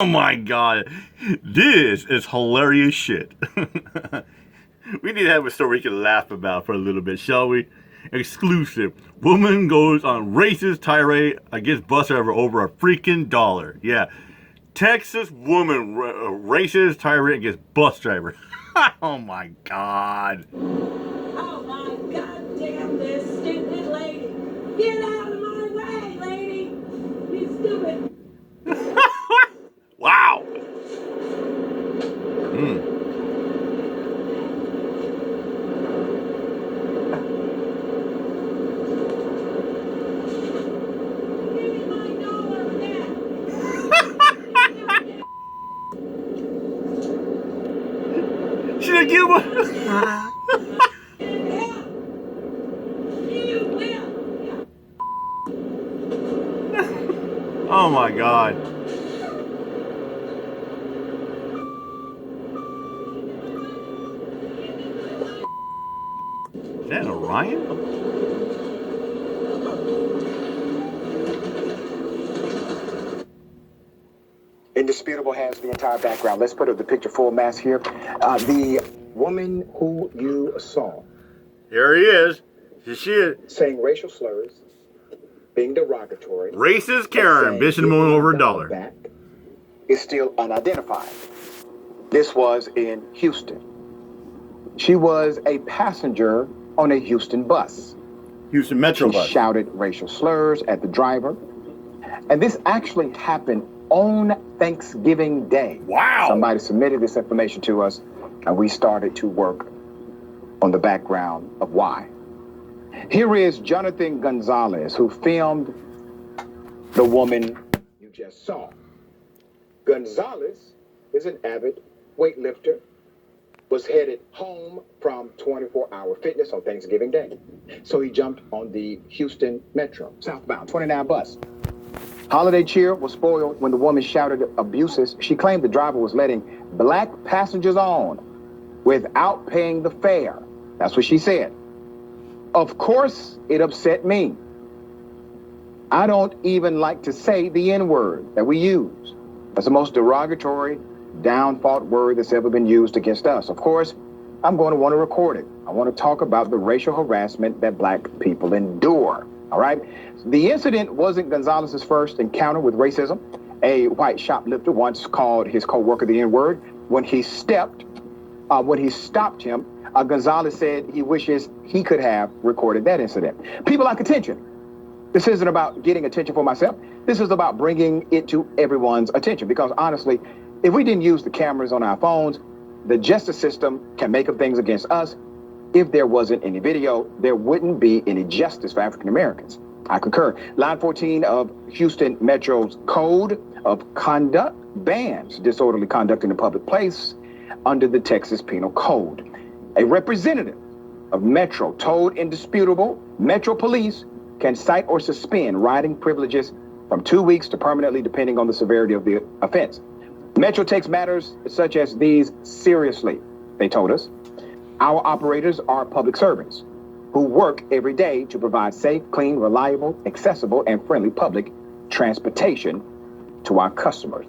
Oh my god, this is hilarious shit. We need to have a story we can laugh about for a little bit, shall we? Exclusive. Woman goes on racist tirade against bus driver over a freaking dollar. Yeah. Texas woman racist tirade against bus driver. Oh my god. Oh my goddamn this stupid lady. Get out of my way, lady. You stupid. Wow. Give me my dollar back. She didn't give a. You will. Oh my god. Is that Orion? Indisputable has the entire background. Let's put up the picture full mass here. The woman who you saw. Here he is. She is. Saying racial slurs, being derogatory. Racist Karen, bitching him over a dollar. Back, is still unidentified. This was in Houston. She was a passenger on a Houston bus. Houston Metro bus. She shouted racial slurs at the driver. And this actually happened on Thanksgiving Day. Wow. Somebody submitted this information to us, and we started to work on the background of why. Here is Jonathan Gonzalez, who filmed the woman you just saw. Gonzalez is an avid weightlifter, was headed home from 24-hour fitness on Thanksgiving Day. So he jumped on the Houston Metro, southbound, 29 bus. Holiday cheer was spoiled when the woman shouted abuses. She claimed the driver was letting black passengers on without paying the fare. That's what she said. Of course, it upset me. I don't even like to say the N-word that we use. That's the most derogatory, down-fought word that's ever been used against us. Of course, I'm going to want to record it. I want to talk about the racial harassment that black people endure. All right? The incident wasn't Gonzalez's first encounter with racism. A white shoplifter once called his co-worker the N-word. When he stopped him, Gonzalez said he wishes he could have recorded that incident. People like attention. This isn't about getting attention for myself. This is about bringing it to everyone's attention. Because honestly, if we didn't use the cameras on our phones, the justice system can make up things against us. If there wasn't any video, there wouldn't be any justice for African Americans. I concur. Line 14 of Houston Metro's Code of Conduct bans disorderly conduct in a public place under the Texas Penal Code. A representative of Metro told Indisputable Metro Police can cite or suspend riding privileges from 2 weeks to permanently, depending on the severity of the offense. Metro takes matters such as these seriously, they told us. Our operators are public servants who work every day to provide safe, clean, reliable, accessible, and friendly public transportation to our customers.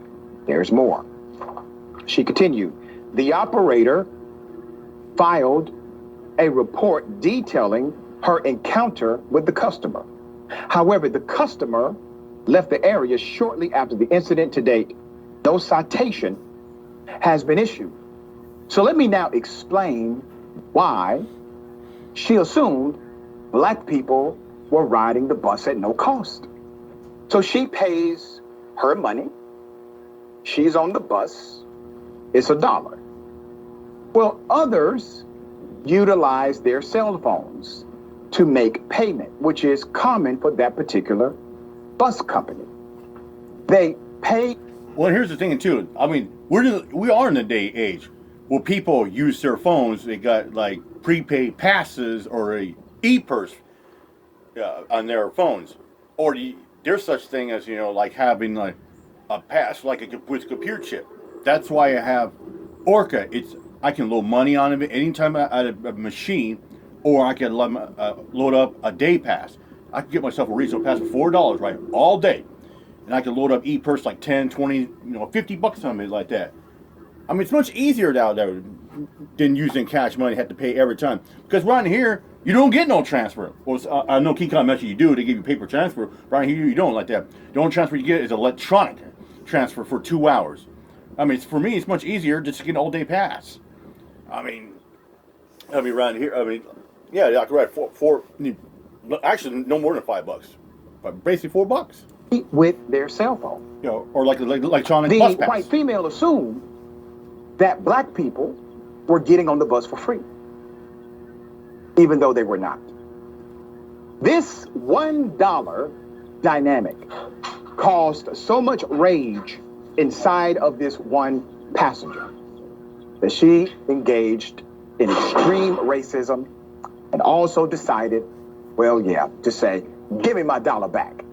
There's more. She continued, the operator filed a report detailing her encounter with the customer. However, the customer left the area shortly after the incident. To date, no citation has been issued. So let me now explain why she assumed black people were riding the bus at no cost. So she pays her money. She's on the bus. It's $1. Well, others utilize their cell phones to make payment, which is common for that particular bus company. They pay. Well, here's the thing too. I mean, we are in the day age where people use their phones. They got like prepaid passes or a e-purse on their phones, or there's such thing as like having like a pass like with computer chip. That's why I have Orca. I can load money on it anytime at a machine, or I can load up a day pass. I can get myself a reasonable pass for $4, right, all day. and I could load up e-purse like 10, 20, $50 on it like that. I mean, it's much easier out there than using cash money. Have to pay every time, because right here you don't get no transfer. Well, I know Keycom mentioned you do. They give you paper transfer. Right here you don't like that. The only transfer you get is electronic transfer for 2 hours. I mean, for me, it's much easier just to get an all-day pass. I mean, around here, yeah, Dr. Red, four, actually, no more than $5, but basically $4. With their cell phone. Or like electronic The bus pass. white female assumed that black people were getting on the bus for free, even though they were not. This $1 dynamic caused so much rage inside of this one passenger that she engaged in extreme racism and also decided, well, yeah, to say, give me my dollar back.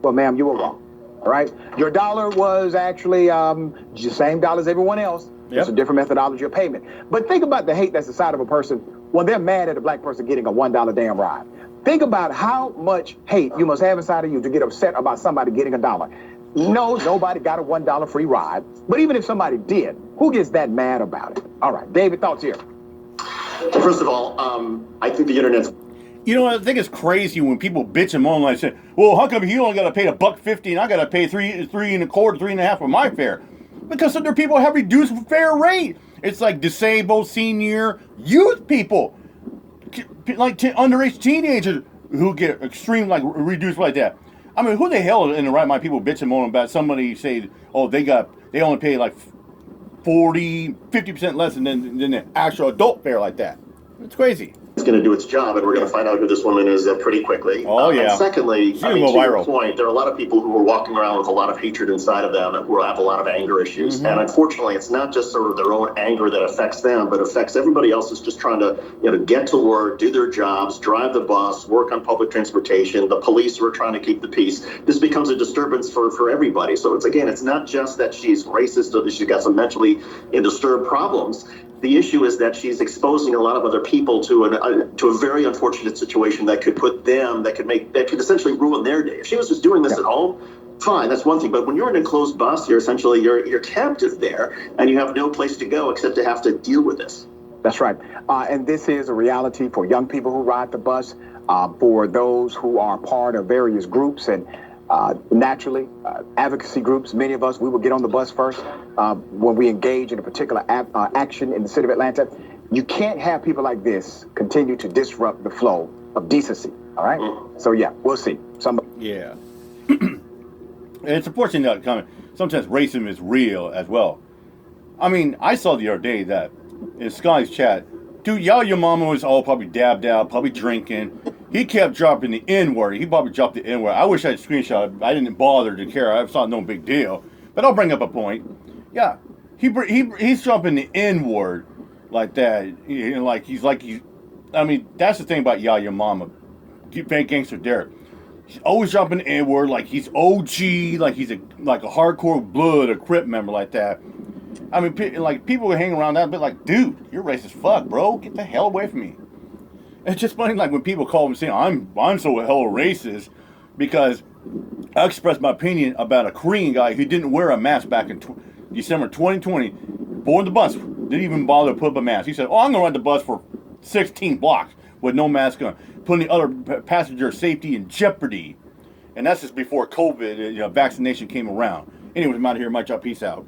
Well, ma'am, you were wrong. All right? Your dollar was actually the same dollar as everyone else. Yep. It's a different methodology of payment. But think about the hate that's inside of a person when they're mad at a black person getting a $1 damn ride. Think about how much hate you must have inside of you to get upset about somebody getting $1. No, nobody got a $1 free ride. But even if somebody did, who gets that mad about it? All right, David, thoughts here. First of all, I think the internet's... I think it's crazy when people bitch and moan like say, well, how come you only got to pay $1.50 and I got to pay $3.25, $3.50 for my fare? Because other people have reduced fare rate. It's like disabled, senior, youth people, like underage teenagers who get extreme, like reduced like that. I mean, who the hell in the right mind people bitch and moan about somebody say, oh, they only pay like 50% less than the actual adult fare like that. It's crazy. It's going to do its job, and we're going to find out who this woman is pretty quickly. Oh, yeah. And secondly, to your point, there are a lot of people who are walking around with a lot of hatred inside of them and who have a lot of anger issues. Mm-hmm. And unfortunately, it's not just sort of their own anger that affects them, but affects everybody else who's just trying to get to work, do their jobs, drive the bus, work on public transportation, the police who are trying to keep the peace. This becomes a disturbance for everybody. So it's not just that she's racist or that she's got some mentally disturbed problems. The issue is that she's exposing a lot of other people to a very unfortunate situation that could put them, that could essentially ruin their day. If she was just doing this at home, fine, that's one thing. But when you're in an enclosed bus, you're captive there, and you have no place to go except to have to deal with this. That's right. And this is a reality for young people who ride the bus, for those who are part of various groups and naturally, advocacy groups, many of us, we will get on the bus first when we engage in a particular action in the city of Atlanta. You can't have people like this continue to disrupt the flow of decency, all right? So, yeah, we'll see. Yeah. And it's unfortunate that comment. Sometimes racism is real as well. I mean, I saw the other day that in Sky's chat, dude, your mama was all probably dabbed out, probably drinking. He kept dropping the N-word. He probably dropped the N-word. I wish I had a screenshot. I didn't bother to care. I thought no big deal. But I'll bring up a point. Yeah, he's dropping the N-word like that. I mean, that's the thing about your mama. Fake Gangster Derek. He's always dropping the N-word like he's OG, like he's a hardcore blood or Crip member like that. I mean, people would hang around that bit like, dude, you're racist fuck, bro. Get the hell away from me. It's just funny, like when people call me saying I'm so hell racist because I expressed my opinion about a Korean guy who didn't wear a mask back in December 2020. Boarded the bus, didn't even bother to put up a mask. He said, "Oh, I'm gonna ride the bus for 16 blocks with no mask on, putting the other passenger safety in jeopardy." And that's just before COVID, vaccination came around. Anyways, I'm out of here. My job. Peace out.